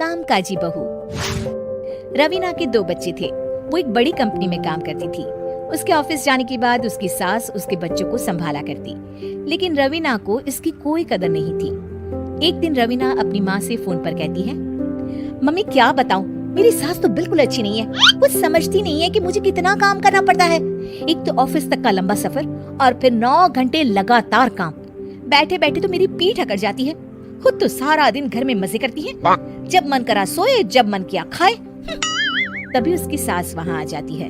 कामकाजी बहू। रवीना के 2 बच्चे थे। वो एक बड़ी कंपनी में काम करती थी। उसके ऑफिस जाने के बाद उसकी सास उसके बच्चों को संभाला करती, लेकिन रवीना को इसकी कोई कदर नहीं थी। एक दिन रवीना अपनी माँ से फोन पर कहती है, मम्मी क्या बताऊं, मेरी सास तो बिल्कुल अच्छी नहीं है। वो समझती नहीं है कि मुझे कितना काम करना पड़ता है। एक तो ऑफिस तक का लंबा सफर और फिर 9 घंटे लगातार काम। बैठे बैठे तो मेरी पीठ अकड़ जाती है। खुद तो सारा दिन घर में मजे करती है, जब मन करा सोए, जब मन किया खाए। तभी उसकी सास वहाँ आ जाती है।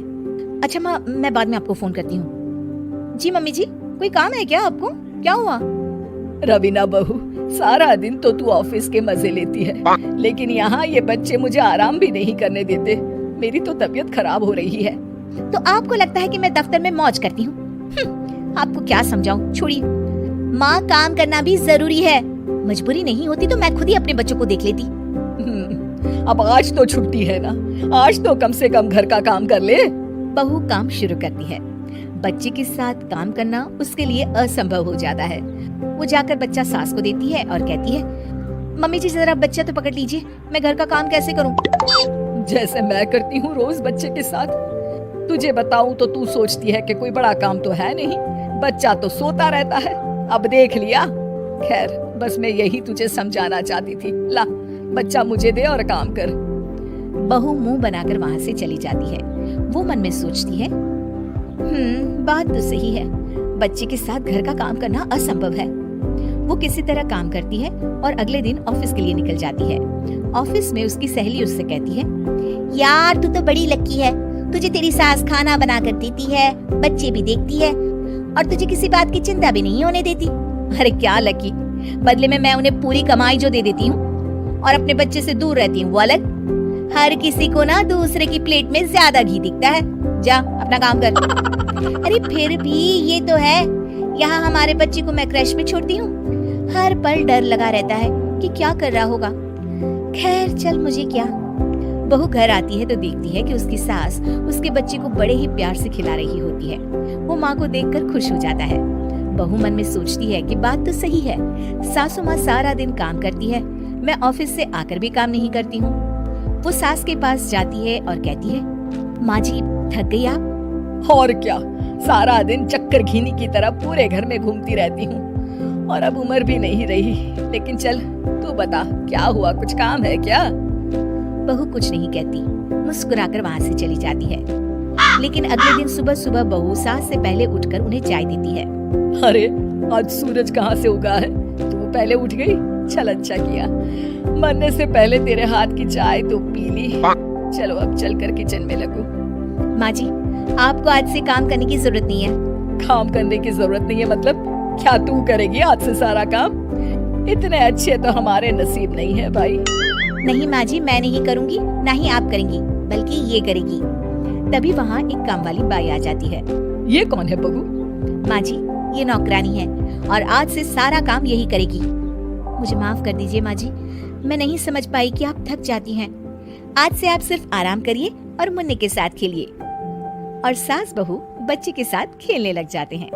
अच्छा माँ, मैं बाद में आपको फोन करती हूँ। जी मम्मी जी, कोई काम है क्या आपको? क्या हुआ? रवीना बहू, सारा दिन तो तू ऑफिस के मजे लेती है, लेकिन यहाँ ये बच्चे मुझे आराम भी नहीं करने देते। मेरी तो तबीयत खराब हो रही है। तो आपको लगता है कि मैं दफ्तर में मौज करती हूँ? आपको क्या समझाऊं, छोड़िए। माँ, काम करना भी जरूरी है। मजबूरी नहीं होती तो मैं खुद ही अपने बच्चों को देख लेती। अब आज तो छुट्टी है ना, आज तो कम से कम घर का काम कर ले। बहू काम शुरू करती है। बच्चे के साथ काम करना उसके लिए असंभव हो जाता है। वो जाकर बच्चा सास को देती है और कहती है, मम्मी जी जरा बच्चा तो पकड़ लीजिए, मैं घर का काम कैसे करूं? जैसे मैं करती हूँ रोज बच्चे के साथ। तुझे बताऊं तो तू सोचती है कि कोई बड़ा काम तो है नहीं, बच्चा तो सोता रहता है। अब देख लिया। खैर, बस मैं यही तुझे समझाना चाहती थी। ला, बच्चा मुझे दे और काम कर। बहू मुंह बनाकर वहाँ से चली जाती है। वो मन में सोचती है, बात तो सही है, बच्चे के साथ घर का काम करना असंभव है। वो किसी तरह काम करती है और अगले दिन ऑफिस के लिए निकल जाती है। ऑफिस में उसकी सहेली उससे कहती है, यार तू तो बड़ी लकी है, तुझे तेरी सास खाना बना कर देती है, बच्चे भी देखती है और तुझे किसी बात की चिंता भी नहीं होने देती। अरे क्या लकी, बदले में मैं उन्हें पूरी कमाई जो दे देती हूँ और अपने बच्चे से दूर रहती हूँ वो अलग। हर किसी को ना दूसरे की प्लेट में ज्यादा घी दिखता है। जा अपना काम कर। अरे फिर भी ये तो है, यहाँ हमारे बच्चे को मैं क्रैश में छोड़ती हूँ, हर पल डर लगा रहता है कि क्या कर रहा होगा। खैर चल, मुझे क्या। बहू घर आती है तो देखती है कि उसकी सास उसके बच्चे को बड़े ही प्यार से खिला रही होती है। वो माँ को देखकर खुश हो जाता है। बहू मन में सोचती है कि बात तो सही है, सासू माँ सारा दिन काम करती है, मैं ऑफिस से आकर भी काम नहीं करती हूँ। वो सास के पास जाती है और कहती है, माँ जी थक गई आप? और क्या, सारा दिन चक्कर घीनी की तरह पूरे घर में घूमती रहती हूँ और अब उम्र भी नहीं रही। लेकिन चल तू बता, क्या हुआ, कुछ काम है क्या? बहू कुछ नहीं कहती, मुस्कुराकर वहाँ से चली जाती है। लेकिन अगले दिन सुबह सुबह बहू सास से पहले उठकर उन्हें चाय देती है। अरे आज सूरज कहाँ से उगा है, तू पहले उठ गई? चल अच्छा किया, मरने से पहले तेरे हाथ की चाय तो पी ली। चलो अब चलकर किचन में लगूं। माँ जी, आपको आज से काम करने की जरूरत नहीं है। काम करने की जरूरत नहीं है मतलब? क्या तू करेगी आज से सारा काम? इतने अच्छे तो हमारे नसीब नहीं है भाई। नहीं माँ जी, मैं नहीं करूँगी, ना ही आप करेंगी, बल्कि ये करेगी। तभी वहाँ एक काम वाली बाई आ जाती है। ये कौन है बहू? माँ जी, ये नौकरानी है और आज से सारा काम यही करेगी। मुझे माफ कर दीजिए माँ जी, मैं नहीं समझ पाई कि आप थक जाती हैं। आज से आप सिर्फ आराम करिए और मुन्ने के साथ खेलिए। और सास बहू बच्चे के साथ खेलने लग जाते हैं।